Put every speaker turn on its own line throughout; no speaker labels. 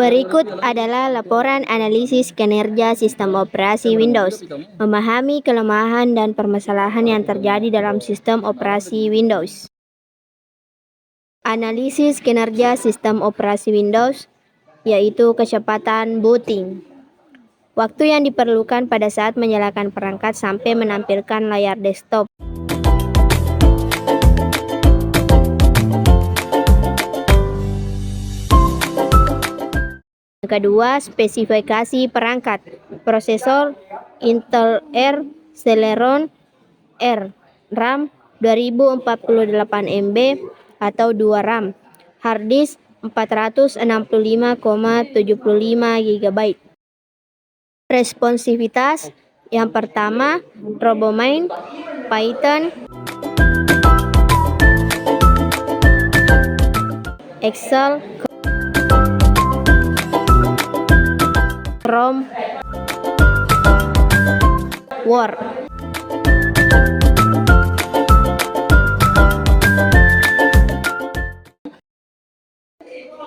Berikut adalah laporan analisis kinerja sistem operasi Windows. Memahami kelemahan dan permasalahan yang terjadi dalam sistem operasi Windows. Analisis kinerja sistem operasi Windows, yaitu kecepatan booting. Waktu yang diperlukan pada saat menyalakan perangkat sampai menampilkan layar desktop. Kedua, spesifikasi perangkat. Prosesor Intel Celeron R, RAM 2048 MB atau 2 RAM, harddisk 465,75 GB. Responsivitas yang pertama, RoboMine, Python, Excel, Chrome, Word.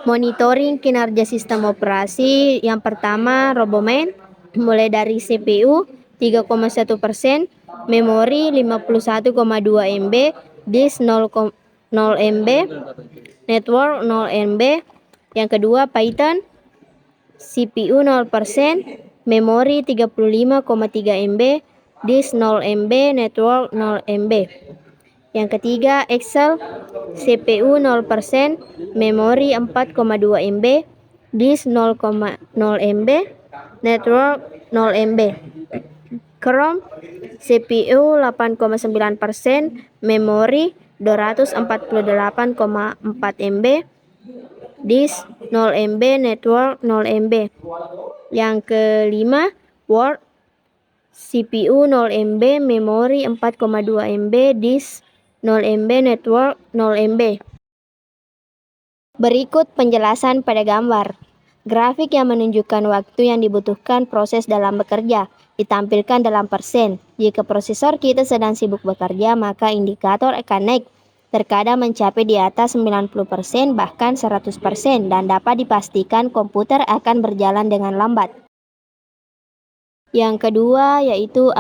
Monitoring kinerja sistem operasi yang pertama, RoboMine, mulai dari CPU 3,1%, memori 51,2 MB, disk 0 MB, network 0 MB. Yang kedua, Python, CPU 0%, memori 35,3 MB, disk 0 MB, network 0 MB. Yang ketiga, Excel, CPU 0%, memori 4,2 MB, disk 0,0 MB, network 0 MB. Chrome, CPU 8,9%, memori 248,4 MB, disk 0 MB, network 0 MB. Yang kelima, Word, CPU 0 MB, memori 4,2 MB, disk 0 MB, network 0 MB. Berikut penjelasan pada gambar. Grafik yang menunjukkan waktu yang dibutuhkan proses dalam bekerja, ditampilkan dalam persen. Jika prosesor kita sedang sibuk bekerja, maka indikator akan naik. Terkadang mencapai di atas 90%, bahkan 100%, dan dapat dipastikan komputer akan berjalan dengan lambat. Yang kedua yaitu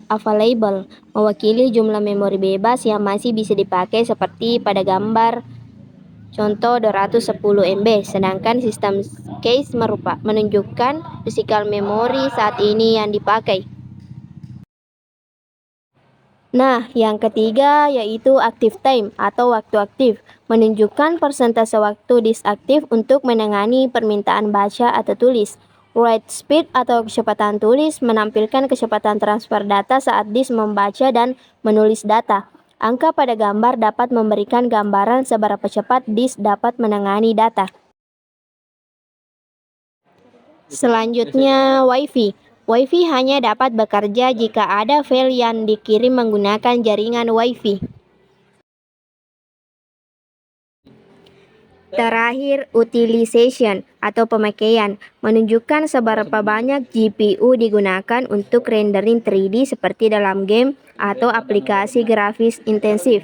available, mewakili jumlah memori bebas yang masih bisa dipakai seperti pada gambar contoh 210 MB, sedangkan sistem case menunjukkan physical memory saat ini yang dipakai. Nah, yang ketiga yaitu active time atau waktu aktif, menunjukkan persentase waktu disk aktif untuk menangani permintaan baca atau tulis. Write speed atau kecepatan tulis menampilkan kecepatan transfer data saat disk membaca dan menulis data. Angka pada gambar dapat memberikan gambaran seberapa cepat disk dapat menangani data. Selanjutnya, Wi-Fi. Wi-Fi hanya dapat bekerja jika ada file yang dikirim menggunakan jaringan Wi-Fi. Terakhir, utilization atau pemakaian, menunjukkan seberapa banyak GPU digunakan untuk rendering 3D seperti dalam game atau aplikasi grafis intensif.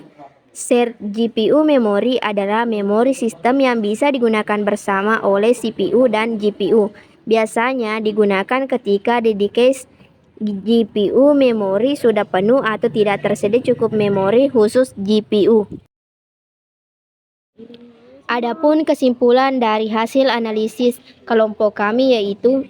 Shared GPU memory adalah memori sistem yang bisa digunakan bersama oleh CPU dan GPU. Biasanya digunakan ketika dedicated GPU memori sudah penuh atau tidak tersedia cukup memori khusus GPU. Adapun kesimpulan dari hasil analisis kelompok kami yaitu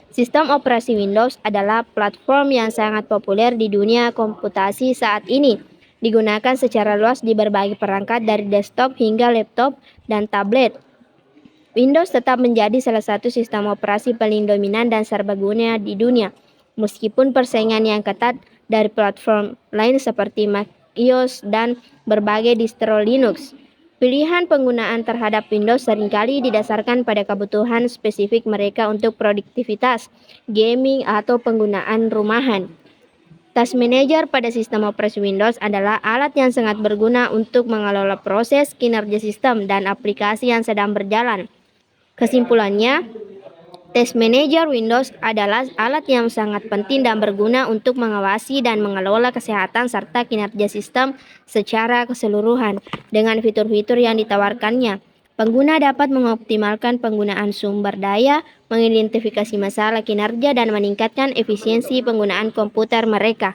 sistem operasi Windows adalah platform yang sangat populer di dunia komputasi saat ini. Digunakan secara luas di berbagai perangkat dari desktop hingga laptop dan tablet. Windows tetap menjadi salah satu sistem operasi paling dominan dan serbaguna di dunia, meskipun persaingan yang ketat dari platform lain seperti macOS dan berbagai distro Linux. Pilihan penggunaan terhadap Windows seringkali didasarkan pada kebutuhan spesifik mereka untuk produktivitas, gaming, atau penggunaan rumahan. Task Manager pada sistem operasi Windows adalah alat yang sangat berguna untuk mengelola proses, kinerja sistem, dan aplikasi yang sedang berjalan. Kesimpulannya, Task Manager Windows adalah alat yang sangat penting dan berguna untuk mengawasi dan mengelola kesehatan serta kinerja sistem secara keseluruhan. Dengan fitur-fitur yang ditawarkannya, Pengguna dapat mengoptimalkan penggunaan sumber daya, mengidentifikasi masalah kinerja, dan meningkatkan efisiensi penggunaan komputer mereka.